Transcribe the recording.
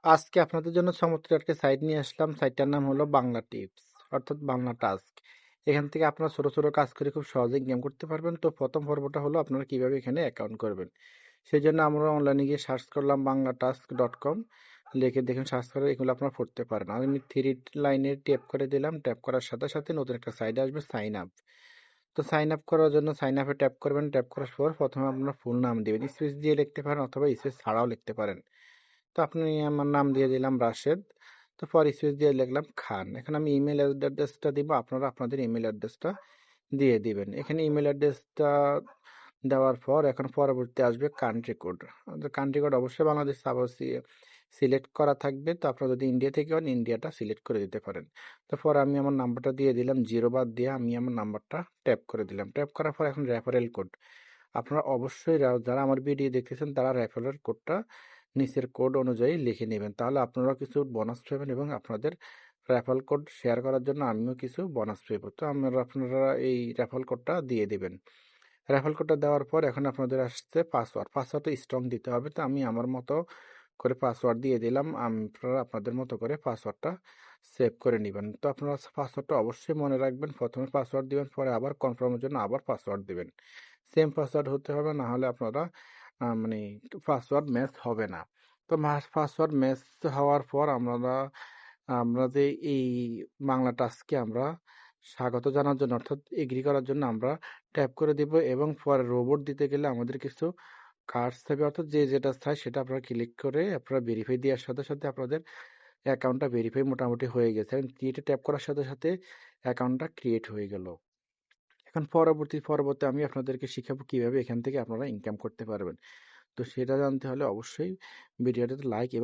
আজকে আপনাদের জন্য চমৎকার একটা সাইট নিয়ে আসলাম। সাইটটার নাম হলো বাংলা টিপস, অর্থাৎ বাংলা টাস্ক। এখান থেকে আপনারা ছোট ছোট কাজ করে খুব সহজে ইনকাম করতে পারবেন। তো প্রথম পর্বটা হলো আপনারা কিভাবে এখানে অ্যাকাউন্ট করবেন। সেই জন্য আমরা অনলাইনে গিয়ে সার্চ করলাম banglatasks.com, লিখে দেখুন সার্চ করে এগুলো আপনারা পড়তে পারেন। আমি থ্রি লাইনে ট্যাপ করে দিলাম, ট্যাপ করার সাথে সাথে নতুন একটা সাইডে আসবে সাইন আপ। তো সাইন আপ করার জন্য সাইন আপে ট্যাপ করবেন, ট্যাপ করার পর প্রথমে আপনার ফুল নাম দিবেন, স্পেস দিয়ে লিখতে পারেন অথবা স্পেস ছাড়াও লিখতে পারেন। তো আপনি আমার নাম দিয়ে দিলাম রাশেদ। তো পর স্পেস দিয়ে লিখলাম খান। এখন আমি ইমেল অ্যাড্রেসটা দিব, আপনারা আপনাদের ইমেল অ্যাড্রেসটা দিয়ে দিবেন। এখানে ইমেল অ্যাড্রেসটা দেওয়ার পর এখন পরবর্তী আসবে কান্ট্রি কোড। কান্ট্রি কোড অবশ্যই বাংলাদেশ সিলেক্ট করা থাকবে। তো আপনারা যদি ইন্ডিয়া থেকে হন ইন্ডিয়াটা সিলেক্ট করে দিতে পারেন। তারপর আমি আমার নাম্বারটা দিয়ে দিলাম, জিরো বাদ দিয়ে আমি আমার নাম্বারটা ট্যাপ করে দিলাম। ট্যাপ করার পর এখন রেফারেল কোড। আপনারা অবশ্যই যারা আমার ভিডিও দেখতেছেন তারা রেফারেল কোডটা নিচের কোড অনুযায়ী লিখে নেবেন, তাহলে আপনারাও কিছু বোনাস পাবেন এবং আপনাদের রেফারেল কোড শেয়ার করার জন্য আমিও কিছু বোনাস পাবো। তো আপনারা এই রেফারেল কোডটা দিয়ে দিবেন। রেফারেল কোডটা দেওয়ার পর এখন আপনাদের আসছে পাসওয়ার্ডটা স্ট্রং দিতে হবে। তো আমি আমার মতো করে পাসওয়ার্ড দিয়ে দিলাম, আপনারা আপনাদের মতো করে পাসওয়ার্ডটা সেভ করে নেবেন। তো আপনারা পাসওয়ার্ডটা অবশ্যই মনে রাখবেন, প্রথমে পাসওয়ার্ড দিবেন, পরে আবার কনফার্মের জন্য আবার পাসওয়ার্ড দিবেন। সেম পাসওয়ার্ড হতে হবে, না হলে আপনারা মানে পাসওয়ার্ড ম্যাচ হবে না। তো পাসওয়ার্ড ম্যাচ হওয়ার পর আমরা যে এই বাংলা টাস্কে আমরা স্বাগত জানার জন্য অর্থাৎ এগ্রি করার জন্য আমরা ট্যাপ করে দিব, এবং পরে রোবট দিতে গেলে আমাদের কিছু কার্ডস থাকবে, অর্থাৎ যে যেটা চাই সেটা আপনারা ক্লিক করে আপনারা ভেরিফাই দেওয়ার সাথে সাথে আপনাদের অ্যাকাউন্টটা ভেরিফাই মোটামুটি হয়ে গেছে, এবং ক্রিয়েটে ট্যাপ করার সাথে সাথে অ্যাকাউন্টটা ক্রিয়েট হয়ে গেল। এখন পরবর্তী আমি আপনাদেরকে শিখাবো কিভাবে এখান থেকে আপনারা ইনকাম করতে পারবেন। তো সেটা জানতে হলে অবশ্যই ভিডিওটাতে লাইক এবং